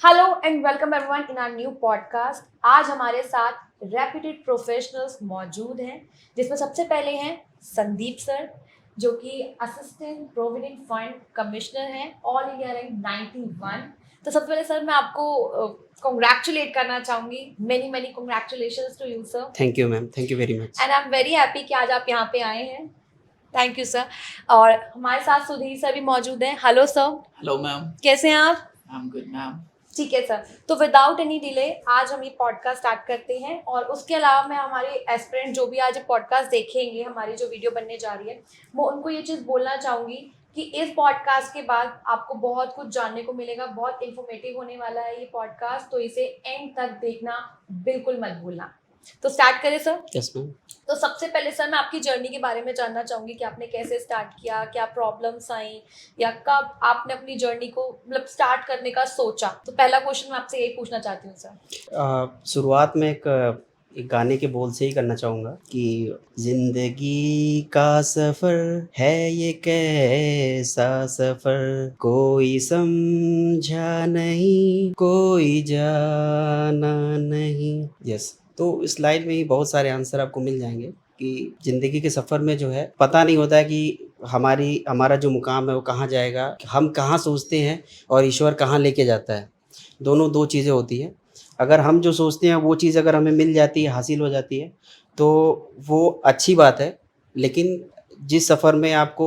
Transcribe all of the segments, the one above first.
Hello and welcome everyone in our new podcast. आज हमारे साथ रेप्यूटेड प्रोफेशनल्स मौजूद हैं, जिसमें सबसे पहले हैं संदीप सर, जो कि असिस्टेंट प्रोविडेंट फंड कमिश्नर हैं, ऑल इंडिया रैंक 91। तो सबसे पहले सर मैं आपको कॉन्ग्रेचुलेट करना चाहूँगी। Many many congratulations to you sir. Thank you ma'am, thank you very much. And I am very happy कि आज आप यहाँ पे आए हैं। Thank you sir. और हमारे साथ सुधीर सर भी मौजूद हैं। Hello sir. Hello ma'am. कैसे हैं आप? I am good ma'am. ठीक है सर। तो विदाउट एनी डिले आज हम ये पॉडकास्ट स्टार्ट करते हैं। और उसके अलावा मैं हमारे एस्पिरेंट जो भी आज पॉडकास्ट देखेंगे, हमारी जो वीडियो बनने जा रही है, मैं उनको ये चीज़ बोलना चाहूँगी कि इस पॉडकास्ट के बाद आपको बहुत कुछ जानने को मिलेगा। बहुत इन्फॉर्मेटिव होने वाला है ये पॉडकास्ट, तो इसे एंड तक देखना बिल्कुल मत भूलना। तो स्टार्ट करें सर। Yes ma'am. तो सबसे पहले सर मैं आपकी जर्नी के बारे में जानना चाहूँगी कि आपने कैसे स्टार्ट किया, क्या प्रॉब्लम्स आई, या कब आपने अपनी जर्नी को मतलब स्टार्ट करने का सोचा। तो पहला क्वेश्चन मैं आपसे यही पूछना चाहती हूँ सर। शुरुआत में एक गाने के बोल से ही करना चाहूँगा कि जिंदगी का सफ़र है ये कैसा सफ़र, कोई समझा नहीं कोई जाना नहीं। यस, तो इस लाइन में ही बहुत सारे आंसर आपको मिल जाएंगे कि ज़िंदगी के सफ़र में जो है पता नहीं होता है कि हमारा जो मुकाम है वो कहाँ जाएगा, हम कहाँ सोचते हैं और ईश्वर कहाँ लेके जाता है। दोनों दो चीज़ें होती हैं। अगर हम जो सोचते हैं वो चीज़ अगर हमें मिल जाती है, हासिल हो जाती है, तो वो अच्छी बात है। लेकिन जिस सफ़र में आपको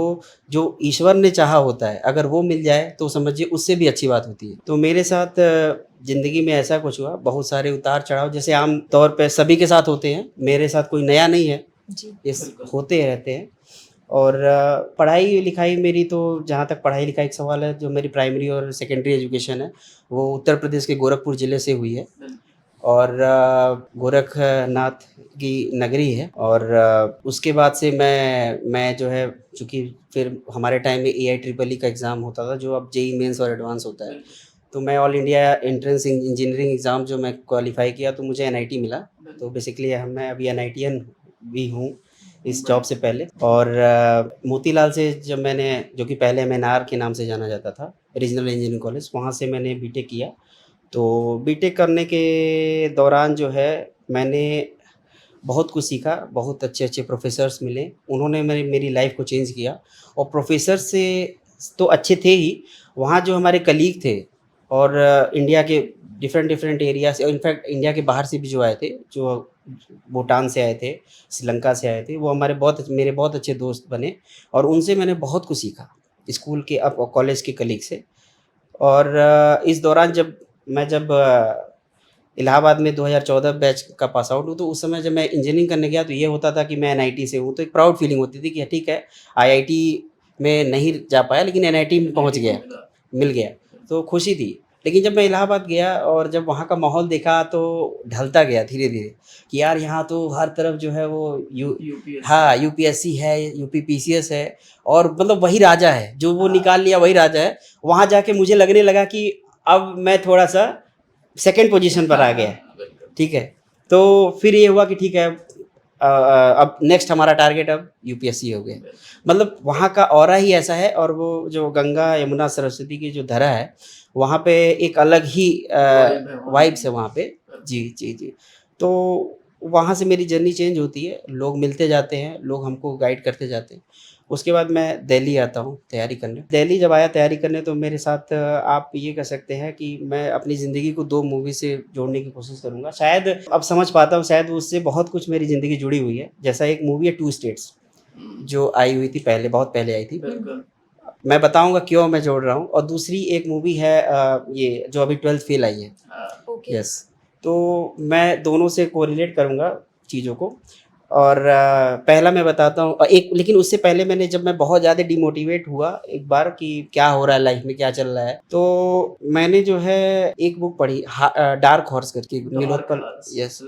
जो ईश्वर ने चाहा होता है, अगर वो मिल जाए तो समझिए उससे भी अच्छी बात होती है। तो मेरे साथ ज़िंदगी में ऐसा कुछ हुआ, बहुत सारे उतार चढ़ाव जैसे आम तौर पे सभी के साथ होते हैं। मेरे साथ कोई नया नहीं है, जी। इस होते रहते हैं। और पढ़ाई लिखाई मेरी, तो जहाँ तक पढ़ाई लिखाई का सवाल है, जो मेरी प्राइमरी और सेकेंडरी एजुकेशन है वो उत्तर प्रदेश के गोरखपुर ज़िले से हुई है। और गोरखनाथ की नगरी है। और उसके बाद से मैं जो है, चूँकि फिर हमारे टाइम में AIEEE का एग्ज़ाम होता था, जो अब JEE मेंस और एडवांस होता है। तो मैं all India entrance engineering exam जो मैं क्वालिफ़ाई किया, तो मुझे NIT मिला। तो बेसिकली मैं अभी NITian भी हूँ इस जॉब से पहले। और मोतीलाल से जब मैंने, जो कि पहले MNR के नाम से जाना जाता था, रीजनल इंजीनियरिंग कॉलेज, वहाँ से मैंने बीटेक किया। तो बीटेक करने के दौरान जो है मैंने बहुत कुछ सीखा, बहुत अच्छे-अच्छे प्रोफ़ेसर्स मिले, उन्होंने मेरी लाइफ़ को चेंज किया। और प्रोफ़ेसर से तो अच्छे थे ही, वहाँ जो हमारे कलीग थे और इंडिया के डिफरेंट एरिया से, और इनफैक्ट इंडिया के बाहर से भी जो आए थे, जो भूटान से आए थे, श्रीलंका से आए थे, वो मेरे बहुत अच्छे दोस्त बने। और उनसे मैंने बहुत कुछ सीखा, स्कूल के कॉलेज के कलीग से। और इस दौरान जब इलाहाबाद में 2014 बैच का पास आउट हूँ, तो उस समय जब मैं इंजीनियरिंग करने गया, तो ये होता था कि मैं NIT से हूँ, तो एक प्राउड फीलिंग होती थी कि ठीक है, IIT में नहीं जा पाया लेकिन NIT में पहुँच गया, मिल गया, तो खुशी थी। लेकिन जब मैं इलाहाबाद गया और जब वहाँ का माहौल देखा, तो ढलता गया धीरे-धीरे कि यार यहाँ तो हर तरफ जो है वो हाँ, UPSC है, UP PCS है, और मतलब वही राजा है, जो वो निकाल लिया वही राजा है। वहाँ जाके मुझे लगने लगा कि अब मैं थोड़ा-सा सेकंड पोजीशन पर आ गया, ठीक है। तो फिर ये हुआ कि ठीक है, अब नेक्स्ट हमारा टारगेट अब UPSC हो गया। मतलब वहाँ का ऑरा ही ऐसा है, और वो जो गंगा यमुना सरस्वती की जो धरा है, वहाँ पे एक अलग ही वाइब्स है वहाँ पे। जी, जी, जी। तो वहाँ से मेरी जर्नी चेंज होती है, लोग मिलते जाते हैं, लोग हमको गाइड करते जाते हैं। उसके बाद मैं दिल्ली आता हूँ तैयारी करने। दिल्ली जब आया तैयारी करने, तो मेरे साथ आप ये कह सकते हैं कि मैं अपनी ज़िंदगी को 2 मूवी से जोड़ने की कोशिश करूँगा। शायद अब समझ पाता हूँ, शायद उससे बहुत कुछ मेरी ज़िंदगी जुड़ी हुई है। जैसा एक मूवी है टू स्टेट्स, जो आई हुई थी पहले, बहुत पहले आई थी। मैं बताऊँगा क्यों मैं जोड़ रहा हूँ। और दूसरी एक मूवी है ये जो अभी 12th फेल आई है। ओके। यस, तो मैं दोनों से कोरिलेट करूँगा चीज़ों को। और पहला मैं बताता हूँ, एक, लेकिन उससे पहले जब मैं बहुत ज़्यादा डिमोटिवेट हुआ एक बार कि क्या हो रहा है लाइफ में, क्या चल रहा है, तो मैंने जो है एक बुक पढ़ी, डार्क हॉर्स करके, नीलोत्पल। यस,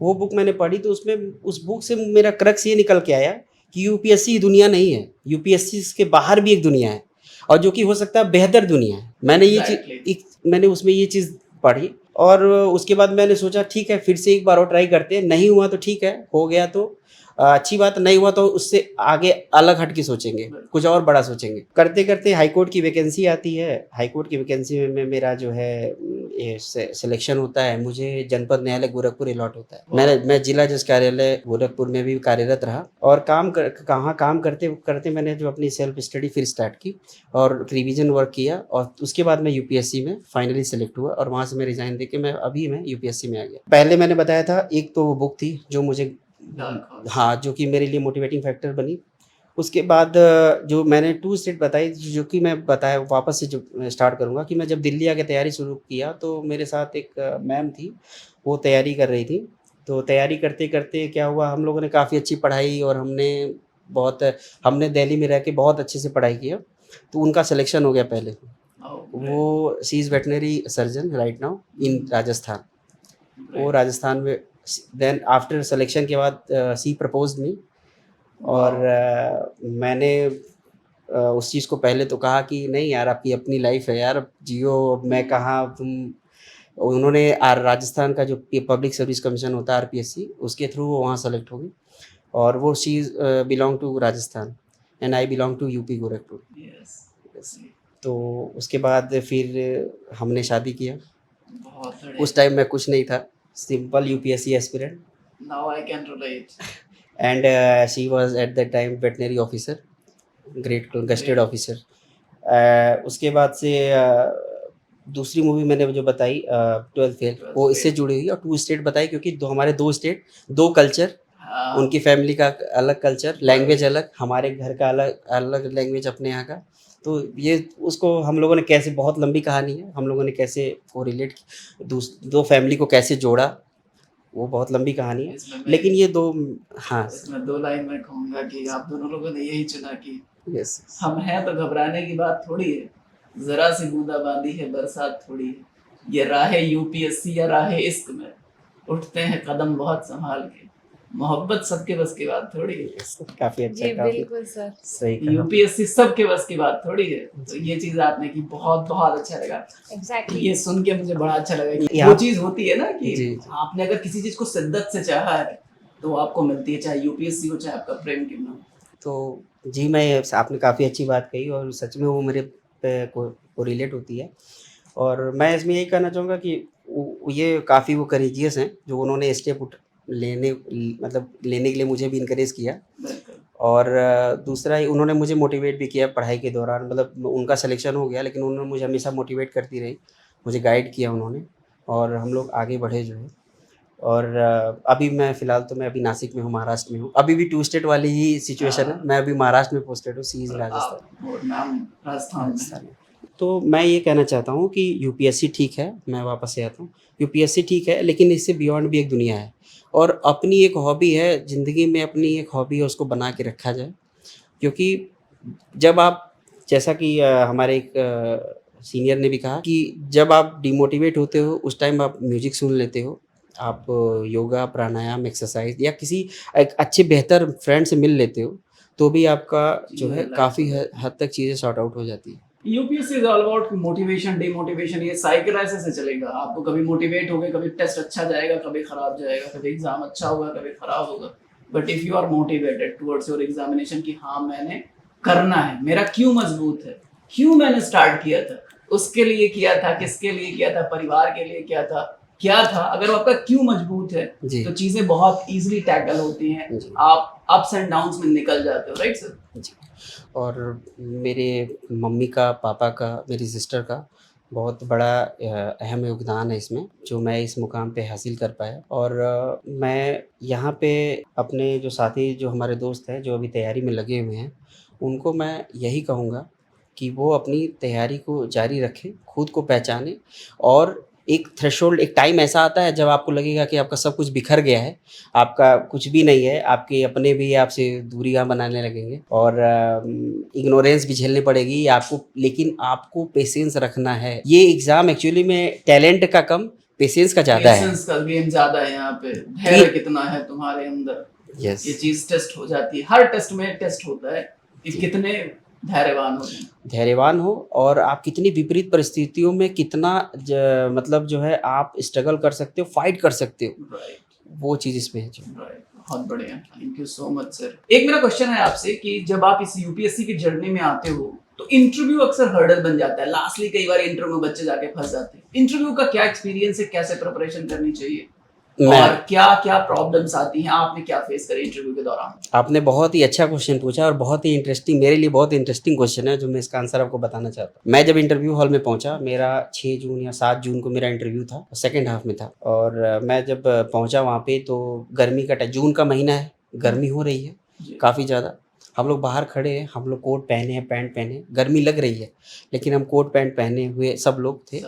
वो बुक मैंने पढ़ी, तो उसमें उस बुक से मेरा क्रक्स ये निकल के आया कि UPSC दुनिया नहीं है, UPSC के बाहर भी एक दुनिया है, और जो कि हो सकता है बेहतर दुनिया है। मैंने उसमें ये चीज़ पढ़ी। और उसके बाद मैंने सोचा ठीक है, फिर से एक बार और ट्राई करते हैं, नहीं हुआ तो ठीक है, हो गया तो अच्छी बात नहीं हुआ तो उससे आगे अलग हट के सोचेंगे, कुछ और बड़ा सोचेंगे। करते करते हाई कोर्ट की वैकेंसी आती है। हाई कोर्ट की वैकेंसी में मेरा जो है ये सिलेक्शन होता है, मुझे जनपद न्यायालय गोरखपुर अलॉट होता है। मैं जिला जज कार्यालय गोरखपुर में भी कार्यरत रहा और काम करते करते मैंने जो अपनी सेल्फ स्टडी फिर स्टार्ट की और रिवीजन वर्क किया और उसके बाद मैं यूपीएससी में फाइनली सेलेक्ट हुआ और वहाँ से मैं रिजाइन देके मैं यूपीएससी में आ गया। पहले मैंने बताया था, एक तो वो बुक थी जो मुझे हाँ, जो कि मेरे लिए मोटिवेटिंग फैक्टर बनी। उसके बाद जो मैंने 2 स्टेट बताई, जो कि मैं बताया वापस से जो स्टार्ट करूँगा कि मैं जब दिल्ली आके तैयारी शुरू किया तो मेरे साथ एक मैम थी, वो तैयारी कर रही थी। तो तैयारी करते-करते क्या हुआ, हम लोगों ने काफ़ी अच्छी पढ़ाई और हमने दिल्ली में रह के बहुत अच्छे से पढ़ाई किया। तो उनका सिलेक्शन हो गया पहले। वो she is veterinary surgeon right now in Rajasthan. वो राजस्थान में देन आफ्टर सिलेक्शन के बाद शी प्रपोज्ड मी और मैंने उस चीज़ को पहले तो कहा कि नहीं यार, आपकी अपनी लाइफ है यार, अब जियो, अब मैं कहाँ तुम। उन्होंने राजस्थान का जो पब्लिक सर्विस कमीशन होता है आरपीएससी, उसके थ्रू वो वहाँ सेलेक्ट हो गई और वो she belong to Rajasthan and I belong to UP Gorakhpur. Yes. तो उसके बाद फिर हमने शादी किया। उस टाइम मैं कुछ नहीं था, simple UPSC aspirant. Now I can relate. And she was at that time veterinary officer, great gazetted officer. उसके बाद से दूसरी मूवी मैंने जो बताई 12th फेल, वो इससे जुड़ी हुई और 2 स्टेट बताई क्योंकि हमारे 2 स्टेट 2 कल्चर, उनकी फैमिली का अलग कल्चर, लैंग्वेज अलग, हमारे घर का अलग अलग लैंग्वेज अपने यहाँ का। तो ये उसको हम लोगों ने कैसे, बहुत लंबी कहानी है, हम लोगों ने कैसे कोरिलेट 2 फैमिली को कैसे जोड़ा, वो बहुत लंबी कहानी है। लेकिन ये 2 हाँ, इसमें 2 लाइन में कहूँगा कि आप दोनों लोगों ने यही चुना कि यस, हम हैं तो घबराने की बात थोड़ी है, जरा सी बूंदाबांदी है बरसात थोड़ी है, ये राह यूपीएससी या राह इश्क में उठते हैं कदम बहुत संभाल के, मोहब्बत सबके बस की बात थोड़ी है। काफी अच्छा, जी काफी बिल्कुल सर, सही कहा। यूपीएससी सबके बस की बात थोड़ी है। तो ये चीज आपने की, बहुत बहुत अच्छा लगा। एग्जैक्टली ये सुन के मुझे बड़ा अच्छा लगा कि यहाँ- वो चीज होती है ना कि जी। आपने अगर किसी चीज को शिद्दत से चाहा है तो वो आपको मिलती है, चाहे यूपीएससी हो चाहे आपका प्रेम क्यों ना हो। तो जी, आपने काफ़ी अच्छी बात कही और सच में वो मेरे पे को रिलेट होती है और मैं इसमें यही कहना चाहूँगा कि ये काफ़ी वो करेजियस हैं जो उन्होंने स्टेप लेने के लिए मुझे भी इनकरेज किया बिल्कुल। और दूसरा उन्होंने मुझे मोटिवेट भी किया पढ़ाई के दौरान। मतलब उनका सिलेक्शन हो गया लेकिन उन्होंने मुझे हमेशा मोटिवेट करती रही, मुझे गाइड किया उन्होंने और हम लोग आगे बढ़े जो है। और अभी मैं फ़िलहाल तो मैं अभी नासिक में हूँ, महाराष्ट्र में हूँ। अभी भी 2 स्टेट वाली ही सिचुएशन है, मैं अभी महाराष्ट्र में पोस्टेड हूँ, सी इज़ राजस्थान। और नाम राजस्थान में। तो मैं ये कहना चाहता हूँ कि यूपीएससी ठीक है, मैं वापस से आता हूँ, यूपीएससी ठीक है लेकिन इससे बियॉन्ड भी एक दुनिया है और अपनी एक हॉबी है, ज़िंदगी में अपनी एक हॉबी है, उसको बना के रखा जाए। क्योंकि जब आप, जैसा कि हमारे एक सीनियर ने भी कहा कि जब आप डिमोटिवेट होते हो उस टाइम आप म्यूज़िक सुन लेते हो, आप योगा, प्राणायाम, एक्सरसाइज या किसी एक अच्छे बेहतर फ्रेंड से मिल लेते हो तो भी आपका जो है काफ़ी हद तक चीज़ें सॉर्ट आउट हो जाती है। UPSC is all about motivation demotivation, ये साइकिल ऐसे से चलेगा। आपको कभी मोटिवेट होगे, कभी टेस्ट अच्छा जाएगा, कभी खराब जाएगा, कभी एग्जाम अच्छा होगा, कभी खराब होगा। But if you are motivated towards your examination कि हाँ मैंने करना है, मेरा क्यों मजबूत है, क्यों मैंने स्टार्ट किया था, उसके लिए किया था, किसके लिए किया था, परिवार के लिए किया था, क्या था, अगर आपका क्यों मजबूत है तो चीजें बहुत इजीली टैकल होती हैं, आप अप्स एंड डाउन्स में निकल जाते हो। Right sir? जी। और मेरे मम्मी का, पापा का, मेरी सिस्टर का बहुत बड़ा अहम योगदान है इसमें, जो मैं इस मुकाम पे हासिल कर पाया। और मैं यहाँ पे अपने जो साथी, जो हमारे दोस्त हैं जो अभी तैयारी में लगे हुए हैं, उनको मैं यही कहूँगा कि वो अपनी तैयारी को जारी रखें, खुद को पहचानें और एक थ्रेशोल्ड, एक टाइम ऐसा आता है जब आपको लगेगा कि आपका सब कुछ बिखर गया है, आपका कुछ भी नहीं है, आपके अपने भी आपसे दूरियां बनाने लगेंगे और इग्नोरेंस भी झेलनी पड़ेगी आपको, लेकिन आपको पेशेंस रखना है। ये एग्ज़ाम एक्चुअली में टैलेंट का कम, पेशेंस का ज़्यादा है। पेशेंस का गेम ज़्यादा है यहाँ पे, धैर्य कितना है तुम्हारे अंदर, यस, ये चीज़ टेस्ट हो जाती है। हर टेस्ट में टेस्ट होता है कि कितने धैर्यवान हो, धैर्यवान हो और आप कितनी विपरीत परिस्थितियों में कितना मतलब जो है आप स्ट्रगल कर सकते हो, फाइट कर सकते हो। राइट, वो चीज़ इसमें है। राइट। बहुत बढ़िया, thank you so much sir. एक मेरा क्वेश्चन है आपसे कि जब आप इस यूपीएससी की जर्नी में आते हो तो इंटरव्यू अक्सर हर्डल बन जाता है, लास्टली कई बार इंटरव्यू में बच्चे जाके फंस जाते हैं। इंटरव्यू का क्या एक्सपीरियंस है, कैसे प्रिपरेशन करनी चाहिए और क्या क्या प्रॉब्लम्स आती हैं, आपने क्या फेस करे इंटरव्यू के दौरान? आपने बहुत ही अच्छा क्वेश्चन पूछा और बहुत ही इंटरेस्टिंग, मेरे लिए बहुत इंटरेस्टिंग क्वेश्चन है जो मैं इसका आंसर आपको बताना चाहता हूँ। मैं जब इंटरव्यू हॉल में पहुंचा, मेरा 6 जून या 7 जून को मेरा इंटरव्यू था, सेकंड हाफ में था। और मैं जब पहुंचा वहाँ पे तो गर्मी का जून का महीना है, गर्मी हो रही है काफ़ी ज़्यादा। हम लोग बाहर खड़े हैं, हम लोग कोट पहने हैं, पैंट पहने, गर्मी लग रही है लेकिन हम कोट पैंट पहने हुए सब लोग थे।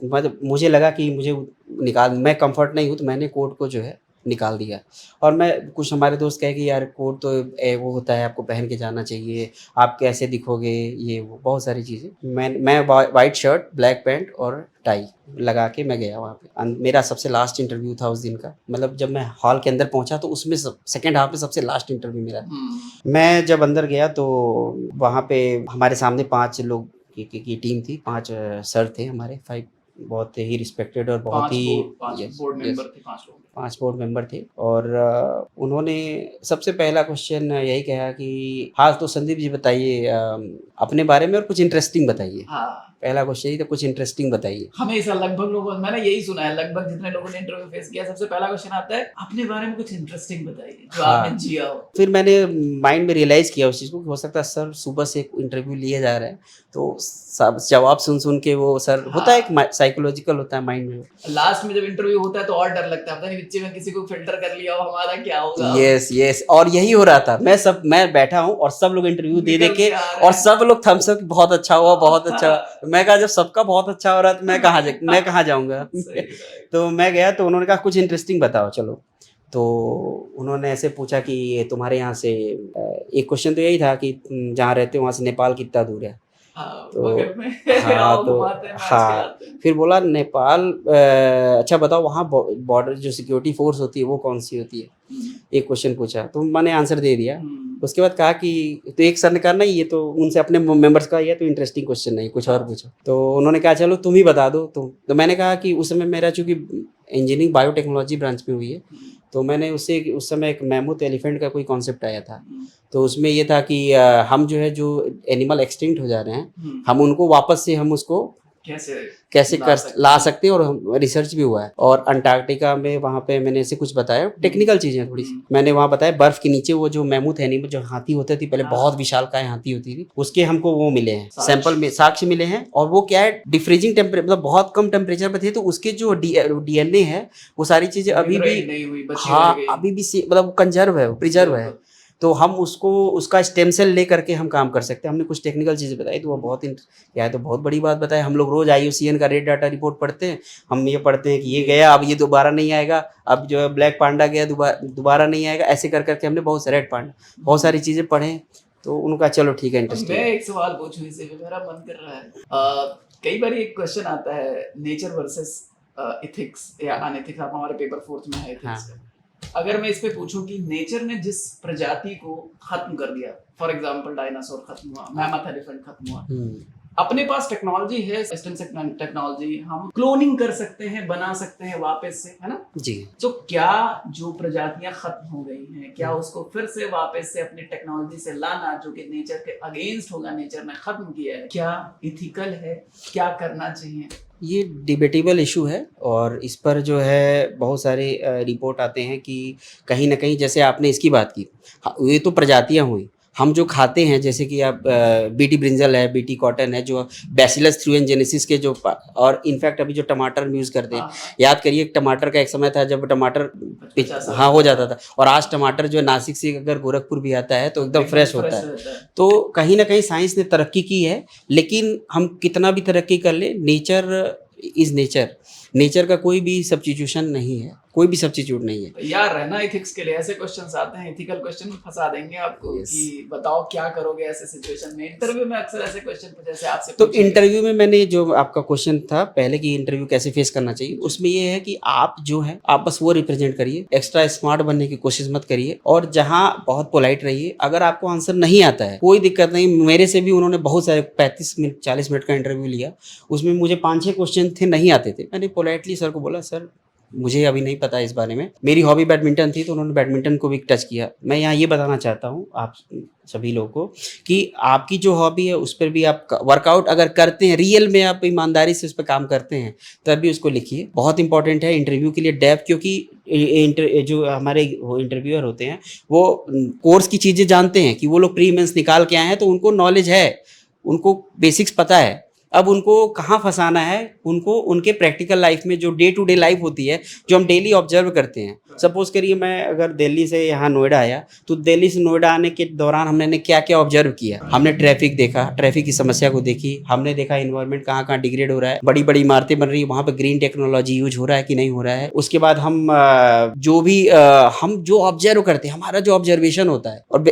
मतलब मुझे लगा कि मैं कंफर्ट नहीं हूँ तो मैंने कोट को जो है निकाल दिया। और मैं कुछ हमारे दोस्त कहे कि यार कोट तो वो होता है, आपको पहन के जाना चाहिए, आप कैसे दिखोगे, ये वो बहुत सारी चीज़ें। मैं वाइट शर्ट, ब्लैक पैंट और टाई लगा के मैं गया वहाँ पे। मेरा सबसे लास्ट इंटरव्यू था उस दिन का, मतलब जब मैं हॉल के अंदर पहुँचा तो उसमें सेकेंड हाफ में सबसे लास्ट इंटरव्यू मेरा। मैं जब अंदर गया तो वहाँ पे हमारे सामने 5 लोग की टीम थी, 5 सर थे हमारे, 5 बहुत ही रिस्पेक्टेड और बहुत ही 5 बोर्ड मेंबर थे, 5 लोग, 5 बोर्ड मेंबर थे। और उन्होंने सबसे पहला क्वेश्चन यही कहा कि हाँ तो संदीप जी बताइए अपने बारे में और कुछ इंटरेस्टिंग बताइए। हाँ, पहला क्वेश्चन यही था, कुछ इंटरेस्टिंग बताइए। हमेशा लगभग लोगों, मैंने यही सुना है, लगभग जितने लोगों ने इंटरव्यू फेस किया सबसे पहला क्वेश्चन आता है अपने बारे में कुछ इंटरेस्टिंग बताइए जो आपने जिया हो। फिर मैंने माइंड में रियलाइज किया उस चीज़ को, हो सकता है सर सुबह से इंटरव्यू लिए जा रहे हैं तो सब जवाब सुन के वो सर होता है, एक साइकोलॉजिकल होता है माइंड में। लास्ट में जब इंटरव्यू होता है तो और डर लगता है, पता नहीं बच्चे में किसी को फिल्टर कर लिया हो, हमारा क्या होगा। यस और यही हो रहा था। मैं बैठा हूँ और सब लोग इंटरव्यू दे के और सब लोग थम्स अप, बहुत अच्छा हुआ, बहुत अच्छा। मैं कहा जब सबका बहुत अच्छा हो रहा है तो मैं कहाँ जाऊँगा। तो मैं गया तो उन्होंने कहा कुछ इंटरेस्टिंग बताओ चलो। तो उन्होंने ऐसे पूछा कि तुम्हारे यहाँ से एक क्वेश्चन तो यही था कि जहाँ रहते हो वहाँ से नेपाल कितना दूर है। फिर बोला नेपाल, अच्छा बताओ वहाँ बॉर्डर जो सिक्योरिटी फोर्स होती है वो कौन सी होती है, एक क्वेश्चन पूछा तो मैंने आंसर दे दिया। उसके बाद कहा कि तो एक सर ने कहा नहीं ये तो उनसे अपने मेंबर्स का, ये तो इंटरेस्टिंग क्वेश्चन नहीं, कुछ और पूछो। तो उन्होंने कहा चलो तुम ही बता दो। तो मैंने कहा कि उस समय मेरा चूँकि इंजीनियरिंग बायोटेक्नोलॉजी ब्रांच में हुई है तो मैंने उससे उस समय एक मैमूथ एलिफेंट का कोई कॉन्सेप्ट आया था। तो उसमें ये था कि हम जो है जो एनिमल एक्सटिंक्ट हो जा रहे हैं हम उनको वापस से हम उसको कैसे ला सकते हैं। और रिसर्च भी हुआ है। और अंटार्कटिका में वहाँ पे मैंने ऐसे कुछ बताया, टेक्निकल चीज़ें थोड़ी सी मैंने वहाँ बताया। बर्फ के नीचे वो जो मैमूथ एनिमल जो हाथी होते थे पहले, बहुत विशालकाय हाथी होती थी, उसके हमको वो मिले हैं सैंपल में, साक्ष्य मिले हैं। और वो क्या है डिफ्रीजिंग टेम्परेचर, मतलब बहुत कम टेम्परेचर पर थे तो उसके जो डीएनए है वो सारी चीज़ें अभी भी, हाँ अभी भी मतलब कंजर्व है, प्रिजर्व है। तो हम उसका स्टेम सेल ले करके हम काम कर सकते हैं। हमने कुछ टेक्निकल चीज़ें बताई तो वो बहुत क्या तो बहुत बड़ी बात बताई। हम लोग रोज IUCN का रेड डाटा रिपोर्ट पढ़ते हैं, हम ये पढ़ते हैं कि ये गया अब ये दोबारा नहीं आएगा, अब जो है ब्लैक पांडा गया दोबारा नहीं आएगा, ऐसे कर करके हमने बहुत रेड पांडा बहुत सारी चीज़ें पढ़े। तो उनका चलो ठीक है इंटरेस्टिंग। मैं एक सवाल पूछूं, इसे मेरा मन कर रहा है। कई बार एक क्वेश्चन आता है नेचर वर्सेस एथिक्स या अनएथिक्स, आप हमारे पेपर 4 में है एथिक्स। अगर मैं इस पे पूछूं कि नेचर ने जिस प्रजाति को खत्म कर दिया, फॉर एग्जांपल डायनासोर खत्म हुआ, मैमथ एलिफेंट खत्म हुआ, अपने पास टेक्नोलॉजी है, सिस्टम टेक्नोलॉजी, हम क्लोनिंग कर सकते हैं, बना सकते हैं वापस से, है ना जी। तो क्या जो प्रजातियां खत्म हो गई हैं, क्या उसको फिर से वापस से अपनी टेक्नोलॉजी से लाना जो कि नेचर के अगेंस्ट होगा, नेचर ने खत्म किया है, क्या इथिकल है, क्या करना चाहिए? ये डिबेटेबल इशू है और इस पर जो है बहुत सारे रिपोर्ट आते हैं कि कहीं ना कहीं, जैसे आपने इसकी बात की, ये तो प्रजातियां हुई, हम जो खाते हैं जैसे कि आप बीटी ब्रिंजल है, बीटी कॉटन है, जो बैसिलस थ्रूएनजेनेसिस के जो, और इनफैक्ट अभी जो टमाटर यूज़ करते हैं, याद करिए टमाटर का एक समय था जब टमाटर हाँ हो जाता था, और आज टमाटर जो नासिक से अगर गोरखपुर भी आता है तो एकदम फ्रेश होता है। तो कहीं ना कहीं साइंस ने तरक्की की है, लेकिन हम कितना भी तरक्की कर ले, नेचर इज़ नेचर का कोई भी सब्स्टिट्यूशन नहीं है, कोई भी सब्स्टिट्यूट नहीं है। यार रहना एथिक्स के लिए ऐसे क्वेश्चंस आते हैं, एथिकल क्वेश्चन में फंसा देंगे आपको कि बताओ क्या करोगे ऐसे सिचुएशन में। इंटरव्यू में अक्सर ऐसे क्वेश्चन पूछे जैसे आपसे, तो इंटरव्यू में मैंने जो आपका क्वेश्चन था पहले कि इंटरव्यू कैसे फेस करना चाहिए, उसमें ये है कि आप जो है आप बस वो रिप्रेजेंट करिए, एक्स्ट्रा स्मार्ट बनने की कोशिश मत करिए, और जहाँ बहुत पोलाइट रहिए। अगर आपको आंसर नहीं आता है कोई दिक्कत नहीं, मेरे से भी उन्होंने बहुत सारे 35 मिनट 40 मिनट का इंटरव्यू लिया, उसमें मुझे 5-6 क्वेश्चन थे नहीं आते थे, मैंने पोलाइटली सर को बोला सर मुझे अभी नहीं पता इस बारे में। मेरी हॉबी बैडमिंटन थी तो उन्होंने बैडमिंटन को भी टच किया। मैं यहाँ ये बताना चाहता हूँ आप सभी लोगों को कि आपकी जो हॉबी है उस पर भी आप वर्कआउट अगर करते हैं, रियल में आप ईमानदारी से उस पर काम करते हैं, तभी उसको लिखिए। बहुत इंपॉर्टेंट है इंटरव्यू के लिए डेप्थ, क्योंकि जो हमारे इंटरव्यूअर होते हैं वो कोर्स की चीज़ें जानते हैं कि वो लोग प्री मेंस निकाल के आए हैं, तो उनको नॉलेज है, उनको बेसिक्स पता है। अब उनको कहाँ फंसाना है, उनको उनके प्रैक्टिकल लाइफ में जो डे टू डे लाइफ होती है, जो हम डेली ऑब्जर्व करते हैं। सपोज करिए मैं अगर दिल्ली से यहाँ नोएडा आया, तो दिल्ली से नोएडा आने के दौरान हमने क्या क्या ऑब्जर्व किया। हमने ट्रैफिक देखा, ट्रैफिक की समस्या को देखी, हमने देखा इन्वायरमेंट कहाँ कहाँ डिग्रेड हो रहा है, बड़ी बड़ी इमारतें बन रही है, वहाँ पर ग्रीन टेक्नोलॉजी यूज हो रहा है कि नहीं हो रहा है। उसके बाद हम जो ऑब्जर्व करते हैं, हमारा जो ऑब्जर्वेशन होता है, और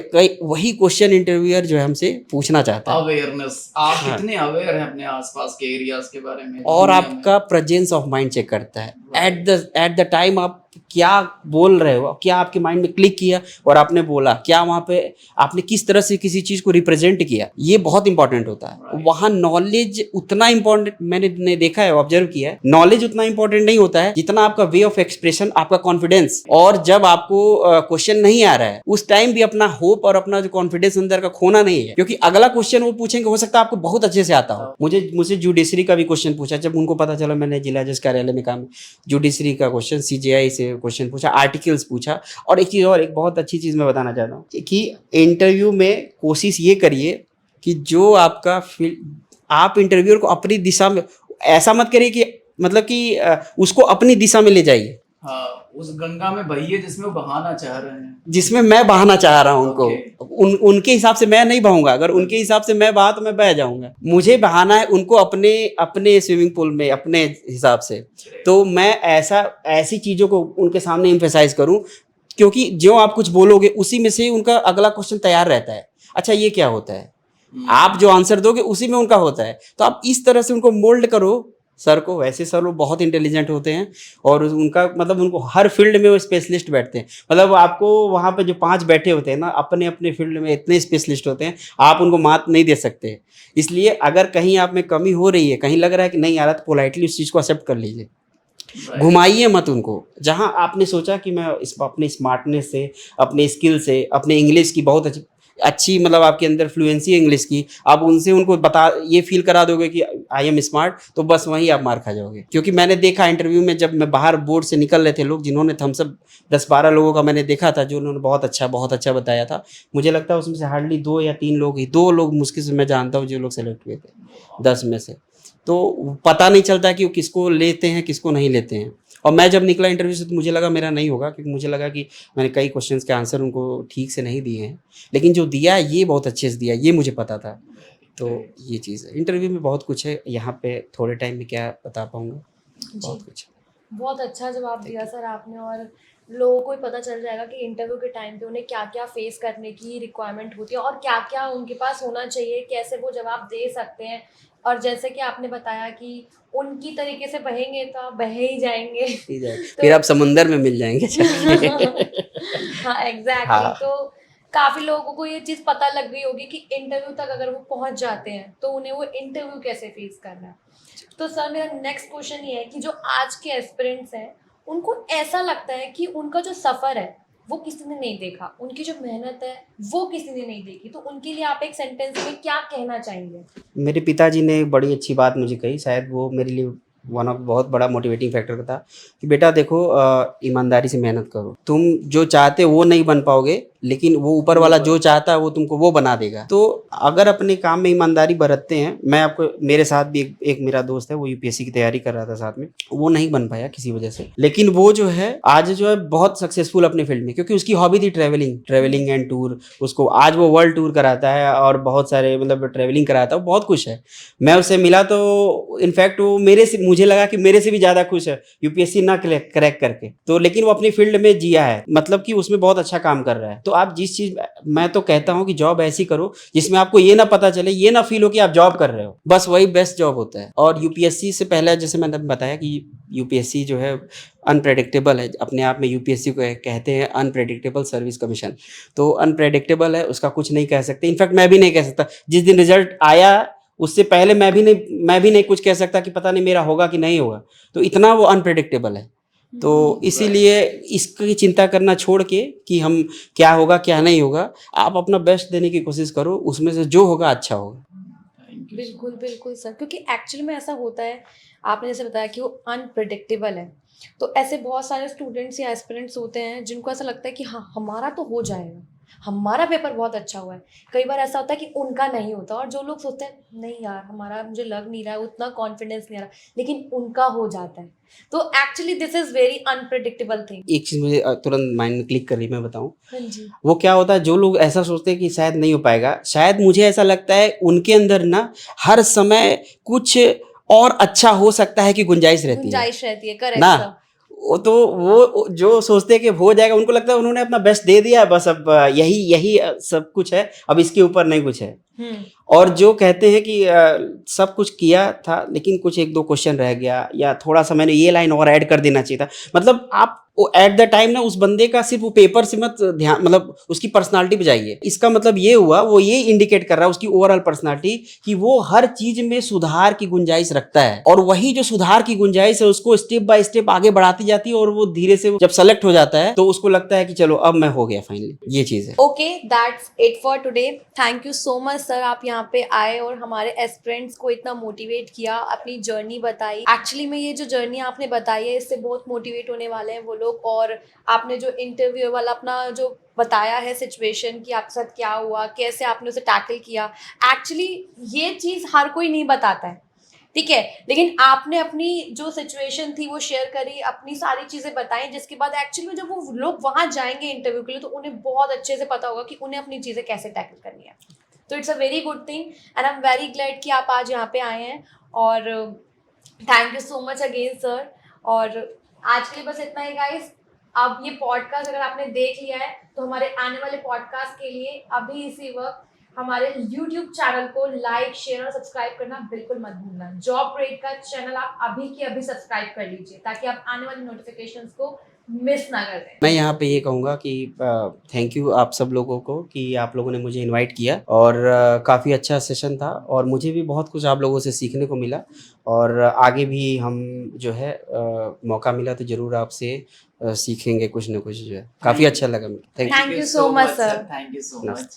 वही क्वेश्चन इंटरव्यूअर जो है हमसे पूछना चाहता है। अवेयरनेस, आप कितने अवेयर हैं अपने आसपास के एरियाज के बारे में, और आपका प्रेजेंस ऑफ माइंड चेक करता है। एट द टाइम आप क्या बोल रहे हो, क्या आपके माइंड में क्लिक किया और आपने बोला, क्या वहाँ पे आपने किस तरह से किसी चीज़ को रिप्रेजेंट किया, ये बहुत इंपॉर्टेंट होता है। वहाँ नॉलेज उतना इंपॉर्टेंट, मैंने देखा है, ऑब्जर्व किया है, नॉलेज उतना इंपॉर्टेंट नहीं होता है जितना आपका वे ऑफ एक्सप्रेशन, आपका कॉन्फिडेंस। और जब आपको क्वेश्चन नहीं आ रहा है उस टाइम भी अपना होप और अपना जो कॉन्फिडेंस अंदर का खोना नहीं है, क्योंकि अगला क्वेश्चन वो पूछेंगे, हो सकता है आपको बहुत अच्छे से आता हो। मुझे जुडिशरी का भी क्वेश्चन पूछा, जब उनको पता चला मैंने जिला जज कार्यालय में काम, जुडिशरी का क्वेश्चन, CJI से क्वेश्चन पूछा, आर्टिकल्स पूछा। और एक चीज़ और, एक बहुत अच्छी चीज़ मैं बताना चाहता हूँ कि इंटरव्यू में कोशिश ये करिए कि जो आपका आप इंटरव्यूअर को अपनी दिशा में, ऐसा मत करिए कि मतलब कि उसको अपनी दिशा में ले जाइए। हाँ, उस गंगा में बहिए जिसमें वो बहाना चाह रहे हैं, जिसमें मैं बहाना चाह रहा हूँ उनको। उनके हिसाब से मैं नहीं बहूंगा। अगर उनके हिसाब से मैं बहा तो मैं बह जाऊंगा। मुझे बहाना है उनको अपने स्विमिंग पूल में, अपने हिसाब से। तो मैं ऐसी चीज़ों को उनके सामने एम्फेसाइज करूँ, क्योंकि जो आप कुछ बोलोगे उसी में से उनका अगला क्वेश्चन तैयार रहता है। अच्छा, ये क्या होता है, आप जो आंसर दोगे उसी में उनका होता है। तो आप इस तरह से उनको मोल्ड करो सर को। वैसे सर वो बहुत इंटेलिजेंट होते हैं और उनका मतलब उनको हर फील्ड में वो स्पेशलिस्ट बैठते हैं। मतलब आपको वहाँ पे जो 5 बैठे होते हैं ना, अपने अपने फील्ड में इतने स्पेशलिस्ट होते हैं, आप उनको मात नहीं दे सकते। इसलिए अगर कहीं आप में कमी हो रही है, कहीं लग रहा है कि नहीं आ रहा, तो पोलाइटली उस चीज़ को एक्सेप्ट कर लीजिए। घुमाइए मत उनको। जहाँ आपने सोचा कि मैं अपने स्मार्टनेस से, अपने स्किल से, अपने इंग्लिश की बहुत अच्छी मतलब आपके अंदर फ्लुएंसी है इंग्लिश की, आप उनसे उनको ये फील करा दोगे कि आई एम स्मार्ट, तो बस वहीं आप मार खा जाओगे। क्योंकि मैंने देखा इंटरव्यू में, जब मैं बाहर बोर्ड से निकल रहे थे लोग, जिन्होंने थम्सअप 10-12 लोगों का मैंने देखा था, जो उन्होंने बहुत अच्छा बताया था। मुझे लगता है उसमें से हार्डली 2 या 3 लोग ही, 2 लोग मुश्किल से मैं जानता हूँ जो लोग सेलेक्ट हुए थे 10 में से। तो पता नहीं चलता कि वो किसको लेते हैं, किसको नहीं लेते हैं। और मैं जब निकला इंटरव्यू से तो मुझे लगा मेरा नहीं होगा, क्योंकि मुझे लगा कि मैंने कई क्वेश्चंस के आंसर उनको ठीक से नहीं दिए हैं, लेकिन जो दिया ये बहुत अच्छे से दिया, ये मुझे पता था। तो ये चीज़ है, इंटरव्यू में बहुत कुछ है, यहाँ पे थोड़े टाइम में क्या बता पाऊँगा, बहुत कुछ। बहुत अच्छा जवाब दिया सर आपने, और लोगों को ही पता चल जाएगा कि इंटरव्यू के टाइम पे उन्हें क्या क्या फेस करने की रिक्वायरमेंट होती है और क्या क्या उनके पास होना चाहिए, कैसे वो जवाब दे सकते हैं। और जैसे कि आपने बताया कि उनकी तरीके से बहेंगे तो आप बहे ही जाएंगे। तो फिर आप समुंदर में मिल जाएंगे। हाँ एग्जैक्टली। हाँ। तो काफ़ी लोगों को ये चीज़ पता लग गई होगी कि इंटरव्यू तक अगर वो पहुंच जाते हैं तो उन्हें वो इंटरव्यू कैसे फेस करना है। तो सर मेरा नेक्स्ट क्वेश्चन ये है कि जो आज के एस्पिरेंट्स हैं उनको ऐसा लगता है कि उनका जो सफ़र है वो किसी ने नहीं देखा, उनकी जो मेहनत है वो किसी ने नहीं देखी, तो उनके लिए आप एक सेंटेंस में क्या कहना चाहेंगे? मेरे पिताजी ने बड़ी अच्छी बात मुझे कही, शायद वो मेरे लिए बहुत बड़ा मोटिवेटिंग फैक्टर था कि बेटा देखो, ईमानदारी से मेहनत करो। तुम जो चाहते हो वो नहीं बन पाओगे, लेकिन वो ऊपर वाला जो चाहता है वो तुमको वो बना देगा। तो अगर अपने काम में ईमानदारी बरतते हैं, मैं आपको, मेरे साथ भी एक मेरा दोस्त है, वो UPSC की तैयारी कर रहा था साथ में, वो नहीं बन पाया किसी वजह से, लेकिन वो जो है आज जो है बहुत सक्सेसफुल अपने फील्ड में, क्योंकि उसकी हॉबी थी ट्रैवलिंग एंड टूर। उसको आज वो वर्ल्ड टूर कराता है और बहुत सारे मतलब ट्रैवलिंग कराता है, बहुत खुश है। मैं उससे मिला तो इनफैक्ट वो मुझे लगा कि मेरे से भी ज़्यादा खुश है UPSC ना क्रैक करके, तो लेकिन वो अपनी फील्ड में जिया है, मतलब कि उसमें बहुत अच्छा काम कर रहा है। तो आप जिस चीज़, मैं तो कहता हूँ कि जॉब ऐसी करो जिसमें आपको ये ना पता चले, ये ना फील हो कि आप जॉब कर रहे हो, बस वही बेस्ट जॉब होता है। और UPSC से पहले जैसे मैंने बताया कि UPSC जो है अनप्रेडिक्टेबल है, अपने आप में UPSC को कहते हैं अनप्रेडिक्टेबल सर्विस कमीशन। तो अनप्रेडिक्टेबल है, उसका कुछ नहीं कह सकते, इनफैक्ट मैं भी नहीं कह सकता। जिस दिन रिजल्ट आया उससे पहले मैं भी नहीं कुछ कह सकता कि पता नहीं मेरा होगा कि नहीं होगा। तो इतना वो अनप्रेडिक्टेबल है। तो इसीलिए इसकी चिंता करना छोड़ के कि हम क्या होगा क्या नहीं होगा, आप अपना बेस्ट देने की कोशिश करो, उसमें से जो होगा अच्छा होगा। Thank you so बिल्कुल much. बिल्कुल सर, क्योंकि एक्चुअली में ऐसा होता है, आपने जैसे बताया कि वो अनप्रिडिक्टेबल है, तो ऐसे बहुत सारे स्टूडेंट्स या एस्पिरेंट्स होते हैं जिनको ऐसा लगता है कि हाँ हमारा तो हो जाएगा, हमारा पेपर बहुत अच्छा हुआ है। कई बार ऐसा होता है कि उनका नहीं होता, और जो लोग सोचते हैं नहीं यार हमारा, मुझे लग नहीं रहा है, उतना कॉन्फिडेंस नहीं आ रहा, लेकिन उनका हो जाता है। तो actually this is very unpredictable thing. एक चीज़ मुझे तुरंत माइंड में क्लिक कर रही, मैं बताऊं, हाँ जी। वो क्या होता है, जो लोग ऐसा सोचते हैं कि शायद नहीं हो पाएगा, शायद मुझे ऐसा लगता है उनके अंदर ना हर समय कुछ और अच्छा हो सकता है कि गुंजाइश रहती है गुंजाइश रहती है, करेक्ट ना। सर। वो जो सोचते हैं कि हो जाएगा, उनको लगता है उन्होंने अपना बेस्ट दे दिया है, बस अब यही यही सब कुछ है, अब इसके ऊपर नहीं कुछ है। और जो कहते हैं कि सब कुछ किया था लेकिन कुछ एक दो क्वेश्चन रह गया, या थोड़ा सा मैंने ये लाइन और ऐड कर देना चाहिए था, मतलब आप एट द टाइम ना उस बंदे का सिर्फ वो पेपर से मत ध्यान, मतलब उसकी पर्सनालिटी पे जाइए। इसका मतलब ये हुआ, वो ये इंडिकेट कर रहा है उसकी ओवरऑल पर्सनालिटी कि वो हर चीज में सुधार की गुंजाइश रखता है, और वही जो सुधार की गुंजाइश है उसको स्टेप बाय स्टेप आगे बढ़ाती जाती है, और वो धीरे से जब सेलेक्ट हो जाता है तो उसको लगता है कि चलो अब मैं हो गया फाइनली, ये चीज है। Okay, that's it for today. Thank you so much sir, आप यहाँ पे आए और हमारे एस्पिरेंट्स को इतना मोटिवेट किया, अपनी जर्नी बताई। एक्चुअली में ये जो जर्नी आपने बताई है, इससे बहुत मोटिवेट होने वाले हैं वो लोग। और आपने जो इंटरव्यू वाला अपना जो बताया है सिचुएशन कि आपके साथ क्या हुआ, कैसे आपने उसे टैकल किया, एक्चुअली ये चीज़ हर कोई नहीं बताता है, ठीक है, लेकिन आपने अपनी जो सिचुएशन थी वो शेयर करी, अपनी सारी चीज़ें बताई, जिसके बाद एक्चुअली में जब वो लोग वहाँ जाएंगे इंटरव्यू के लिए तो उन्हें बहुत अच्छे से पता होगा कि उन्हें अपनी चीज़ें कैसे टैकल करनी है। तो it's a very good thing and I am very glad कि आप आज यहाँ पे आए हैं, और thank you so much again sir. और आज के लिए बस इतना ही गाइस। अब ये पॉडकास्ट अगर आपने देख लिया है तो हमारे आने वाले पॉडकास्ट के लिए अभी इसी वक्त हमारे YouTube चैनल को लाइक, शेयर और सब्सक्राइब करना बिल्कुल मत भूलना। जॉब ट्रेड का चैनल आप अभी के अभी सब्सक्राइब कर लीजिए ताकि आप आने वाली नोटिफिकेशंस को मिस ना कर दें। मैं यहाँ पे ये कहूँगा कि थैंक यू आप सब लोगों को कि आप लोगों ने मुझे इनवाइट किया, और काफ़ी अच्छा सेशन था, और मुझे भी बहुत कुछ आप लोगों से सीखने को मिला, और आगे भी हम जो है मौका मिला तो ज़रूर आपसे सीखेंगे कुछ ना कुछ, जो है काफ़ी अच्छा लगा मुझे। Thank you. Thank you so much, sir. Thank you so नमस्ते। much.